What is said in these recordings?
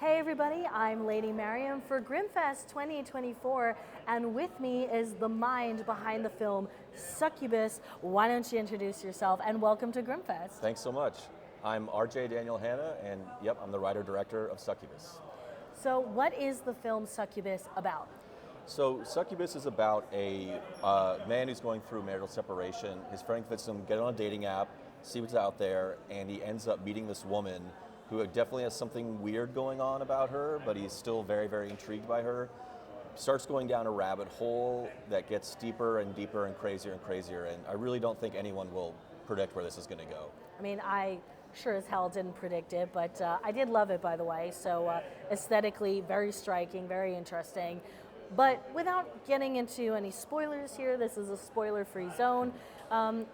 Hey everybody, I'm Lady Mariam for Grimmfest 2024, and with me is the mind behind the film, Succubus. Why don't you introduce yourself and welcome to Grimmfest. Thanks so much. I'm RJ Daniel Hanna, and yep, I'm the writer-director of Succubus. So what is the film Succubus about? So Succubus is about a man who's going through marital separation. His friend convinces him to get on a dating app, see what's out there, and he ends up meeting this woman who definitely has something weird going on about her, but he's still very, very intrigued by her. Starts going down a rabbit hole that gets deeper and deeper and crazier, and I really don't think anyone will predict where this is going to go. I mean, I sure as hell didn't predict it, but I did love it, by the way. So aesthetically, very striking, very interesting. But without getting into any spoilers here, this is a spoiler-free zone.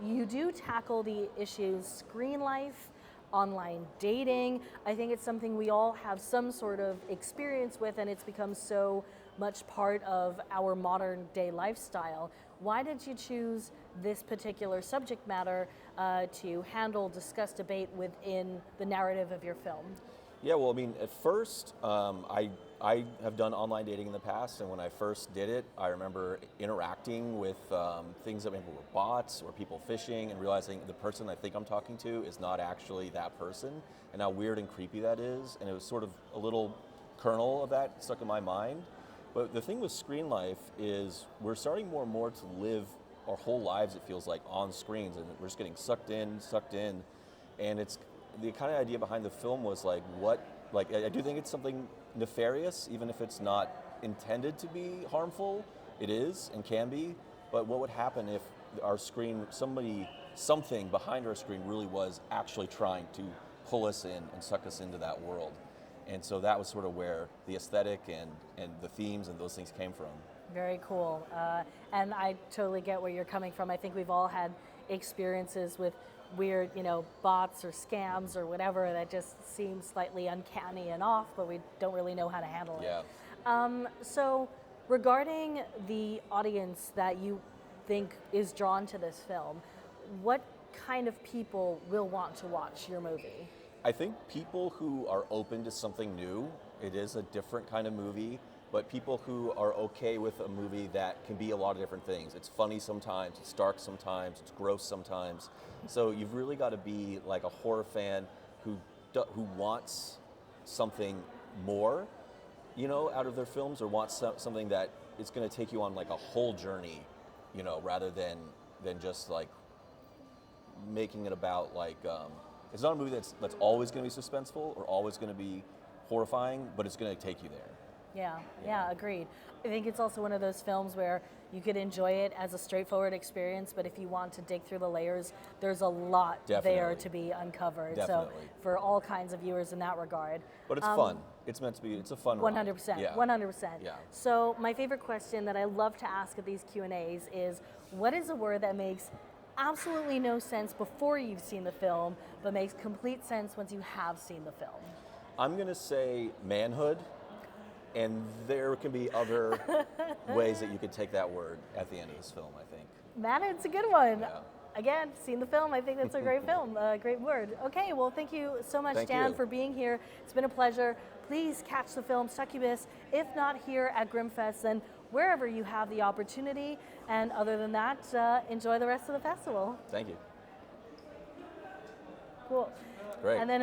You do tackle the issues screen life, online dating. I think it's something we all have some sort of experience with, and it's become so much part of our modern day lifestyle. Why did you choose this particular subject matter to handle, discuss, debate within the narrative of your film? Yeah, well, I mean, at first, I have done online dating in the past, and when I first did it, I remember interacting with things that maybe were bots or people phishing, and realizing the person I think I'm talking to is not actually that person, and how weird and creepy that is. And it was sort of a little kernel of that stuck in my mind. But the thing with screen life is we're starting more and more to live our whole lives, it feels like, on screens, and we're just getting sucked in, and it's the kind of idea behind the film was like, I do think it's something nefarious, even if it's not intended to be harmful. It is and can be, but what would happen if our screen, something behind our screen really was actually trying to pull us in and suck us into that world? And so that was sort of where the aesthetic and the themes and those things came from. Very cool. And I totally get where you're coming from. I think we've all had experiences with weird, bots or scams or whatever that just seems slightly uncanny and off, but we don't really know how to handle it. Yeah. So regarding the audience that you think is drawn to this film, what kind of people will want to watch your movie? I think people who are open to something new. It is a different kind of movie, but people who are okay with a movie that can be a lot of different things. It's funny sometimes, it's dark sometimes, it's gross sometimes. So you've really got to be like a horror fan who wants something more, out of their films, or wants something that is going to take you on like a whole journey, rather than just like making it about like. It's not a movie that's always going to be suspenseful or always going to be horrifying, but it's going to take you there. Yeah, agreed. I think it's also one of those films where you could enjoy it as a straightforward experience, but if you want to dig through the layers, there's a lot there to be uncovered. Definitely. So for all kinds of viewers in that regard. But it's fun. It's meant to be, it's a fun 100%, ride. 100%. Yeah. So my favorite question that I love to ask at these Q&As is, what is a word that makes absolutely no sense before you've seen the film, but makes complete sense once you have seen the film? I'm going to say manhood, and there can be other ways that you could take that word at the end of this film, I think. Man, it's a good one. Yeah. Again, seen the film. I think that's a great film, great word. Okay, well, thank you so much, Dan, for being here. It's been a pleasure. Please catch the film Succubus, if not here at Grimmfest, then wherever you have the opportunity. And other than that, enjoy the rest of the festival. Thank you. Cool. Great. And then